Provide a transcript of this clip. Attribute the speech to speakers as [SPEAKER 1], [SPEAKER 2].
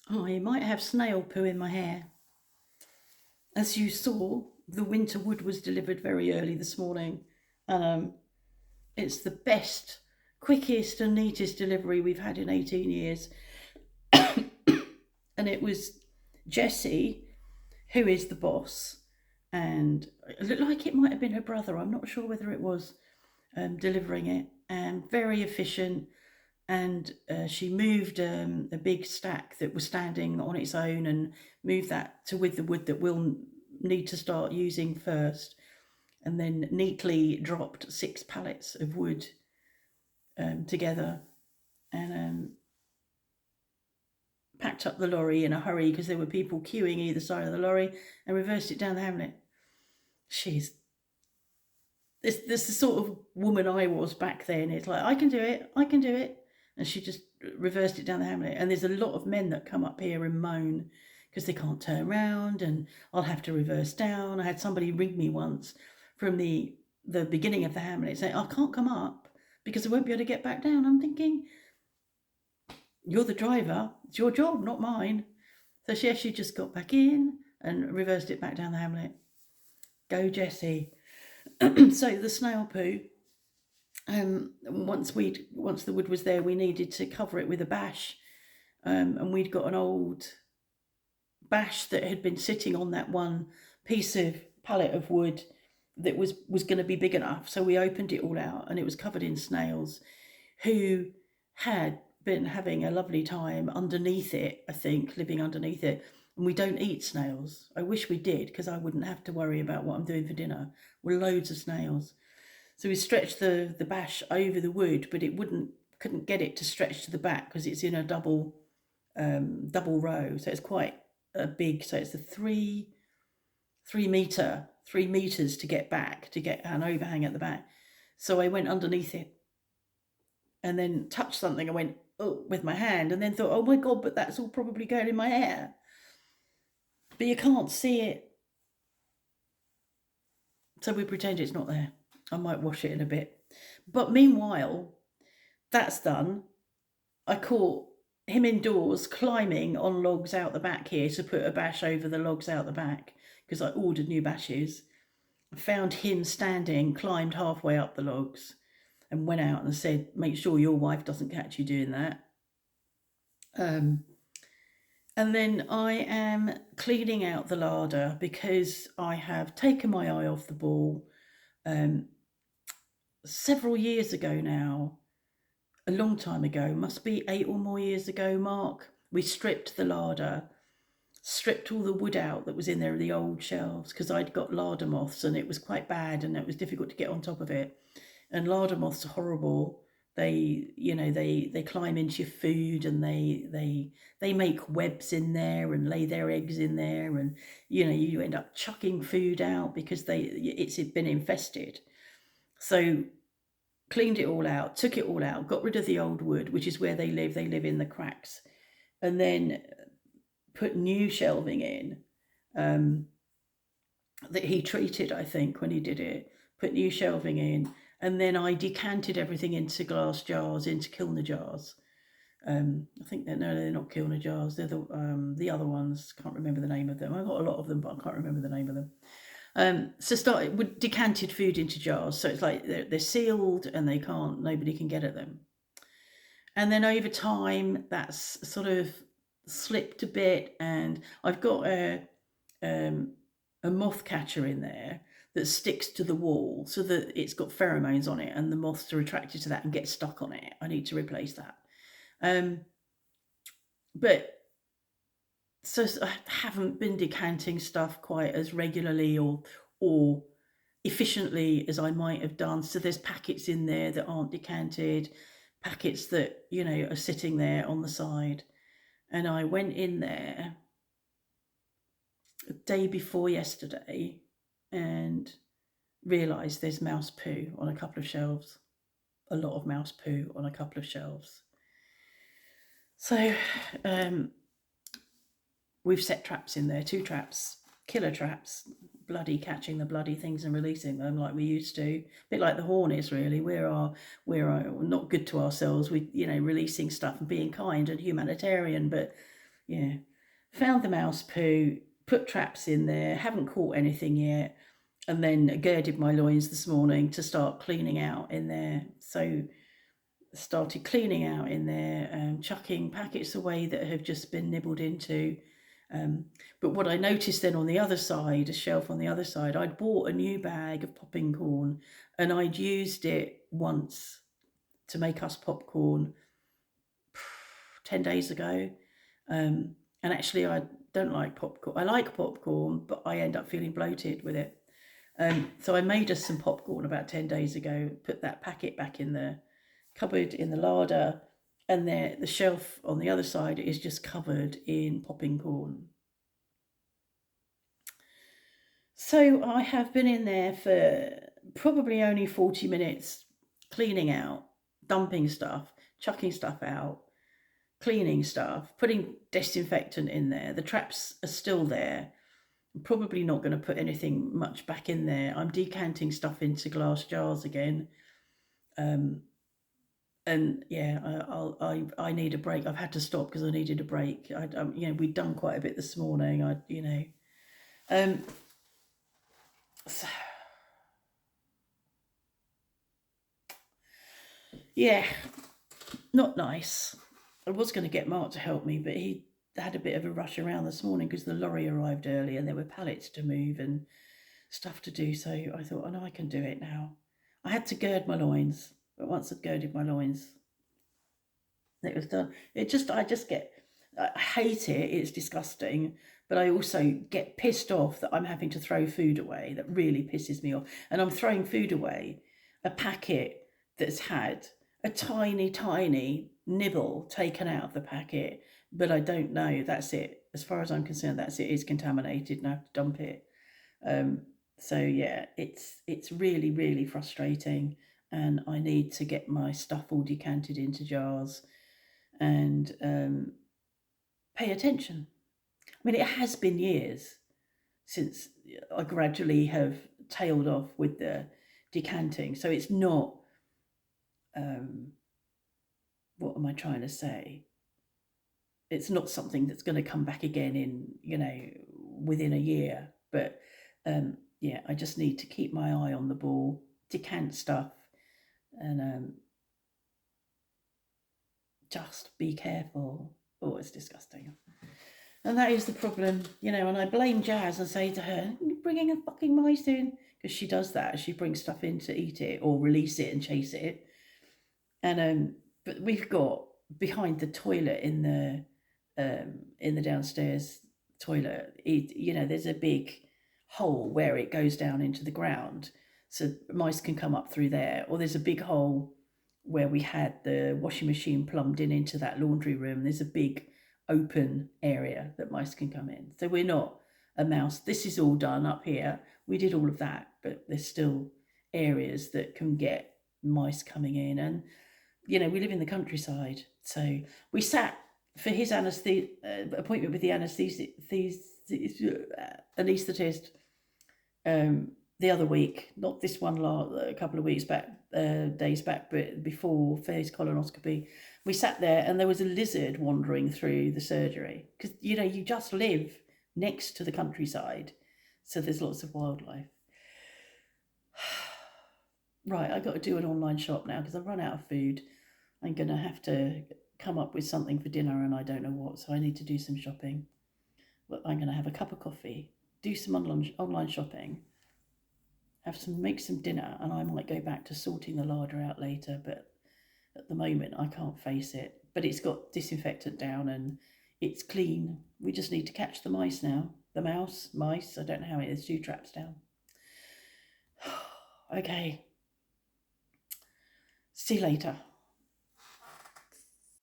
[SPEAKER 1] I might have snail poo in my hair. As you saw, the winter wood was delivered very early this morning. Um, it's the best, quickest, and neatest delivery we've had in 18 years. And it was Jessie, who is the boss, and it looked like it might have been her brother. I'm not sure whether it was delivering it. And very efficient. And she moved a big stack that was standing on its own and moved that to with the wood that we'll need to start using first, and then neatly dropped 6 pallets of wood together, and packed up the lorry in a hurry because there were people queuing either side of the lorry, and reversed it down the hamlet. She's this the sort of woman I was back then. It's like, I can do it, I can do it. And she just reversed it down the hamlet. And there's a lot of men that come up here and moan because they can't turn around, and I'll have to reverse down. I had somebody ring me once from the beginning of the hamlet saying, I can't come up because I won't be able to get back down. I'm thinking, you're the driver, it's your job, not mine. So she just got back in and reversed it back down the hamlet. Go Jessie. So the snail poo, once the wood was there, we needed to cover it with a bash, and we'd got an old bash that had been sitting on that one piece of pallet of wood that was going to be big enough. So we opened it all out, and it was covered in snails, who had been having a lovely time underneath it, I think, living underneath it. And we don't eat snails. I wish we did, because I wouldn't have to worry about what I'm doing for dinner. We're loads of snails. So we stretched the bash over the wood, but it couldn't get it to stretch to the back because it's in a double row. So it's quite big. So it's a 3 meters to get back, to get an overhang at the back. So I went underneath it and then touched something. I went, oh, with my hand, and then thought, oh my God, but that's all probably going in my hair. But you can't see it. So we pretend it's not there. I might wash it in a bit. But meanwhile, that's done. I caught him indoors climbing on logs out the back here to put a bash over the logs out the back because I ordered new bashes. I found him standing, climbed halfway up the logs, and went out and said, make sure your wife doesn't catch you doing that. And then I am cleaning out the larder because I have taken my eye off the ball. Several years ago now, a long time ago, must be 8 or more years ago, Mark, we stripped the larder, stripped all the wood out that was in there, the old shelves, because I'd got larder moths and it was quite bad and it was difficult to get on top of it. And larder moths are horrible. They climb into your food, and they make webs in there and lay their eggs in there, and you end up chucking food out because it's been infested. So cleaned it all out, took it all out, got rid of the old wood, which is where they live. They live in the cracks, and then put new shelving in that he treated, I think, when he did it. Put new shelving in, and then I decanted everything into glass jars, into Kilner jars. I think they're not Kilner jars. They're the other ones. Can't remember the name of them. I've got a lot of them, but I can't remember the name of them. So started with decanted food into jars, so it's like they're sealed and nobody can get at them. And then over time, that's sort of slipped a bit, and I've got a moth catcher in there that sticks to the wall so that it's got pheromones on it, and the moths are attracted to that and get stuck on it. I need to replace that. But so I haven't been decanting stuff quite as regularly or efficiently as I might have done. So there's packets in there that aren't decanted, packets that, are sitting there on the side. And I went in there the day before yesterday and realised there's mouse poo on a couple of shelves. A lot of mouse poo on a couple of shelves. So we've set traps in there, 2 traps, killer traps, bloody catching the bloody things and releasing them like we used to. A bit like the Hornets, really. We're not good to ourselves with, releasing stuff and being kind and humanitarian, but Yeah. Found the mouse poo, put traps in there, haven't caught anything yet, and then girded my loins this morning to start cleaning out in there. So started cleaning out in there, chucking packets away that have just been nibbled into. But what I noticed then on the other side, a shelf on the other side, I'd bought a new bag of popping corn and I'd used it once to make us popcorn 10 days ago. And actually, I don't like popcorn. I like popcorn, but I end up feeling bloated with it. So I made us some popcorn about 10 days ago, put that packet back in the cupboard in the larder, and the shelf on the other side is just covered in popping corn. So I have been in there for probably only 40 minutes, cleaning out, dumping stuff, chucking stuff out, cleaning stuff, putting disinfectant in there. The traps are still there. I'm probably not going to put anything much back in there. I'm decanting stuff into glass jars again. And yeah, I need a break. I've had to stop because I needed a break. We'd done quite a bit this morning. So, yeah, not nice. I was going to get Mark to help me, but he had a bit of a rush around this morning because the lorry arrived early and there were pallets to move and stuff to do. So I thought, oh no, I can do it now. I had to gird my loins, but once I'd girded my loins, it was done. I hate it. It's disgusting, but I also get pissed off that I'm having to throw food away. That really pisses me off. And I'm throwing food away, a packet that's had a tiny, tiny nibble taken out of the packet, but I don't know. That's it. As far as I'm concerned, that's it. It's contaminated and I have to dump it. So yeah, it's really, really frustrating, and I need to get my stuff all decanted into jars and pay attention. I mean, it has been years since I gradually have tailed off with the decanting, so it's not. What am I trying to say? It's not something that's going to come back again in within a year, but yeah, I just need to keep my eye on the ball, decant stuff, and just be careful. Oh, it's disgusting. And that is the problem, and I blame Jazz and say to her, you're bringing a fucking mice in. Because she does that. She brings stuff in to eat it or release it and chase it. And but we've got behind the toilet in the downstairs toilet, there's a big hole where it goes down into the ground. So mice can come up through there. Or there's a big hole where we had the washing machine plumbed in into that laundry room. There's a big open area that mice can come in. So we're not a mouse. This is all done up here. We did all of that, but there's still areas that can get mice coming in. And, we live in the countryside. So we sat for his appointment with the anaesthetist the other week, not this one, a couple of weeks back, days back, but before, for his colonoscopy. We sat there and there was a lizard wandering through the surgery because, you just live next to the countryside. So there's lots of wildlife. Right, I've got to do an online shop now because I've run out of food. I'm going to have to come up with something for dinner and I don't know what, so I need to do some shopping. But I'm going to have a cup of coffee, do some online shopping, make some dinner, and I might go back to sorting the larder out later, but at the moment I can't face it. But it's got disinfectant down and it's clean. We just need to catch the mice now. The mice, I don't know how it is, 2 traps down. Okay. See you later.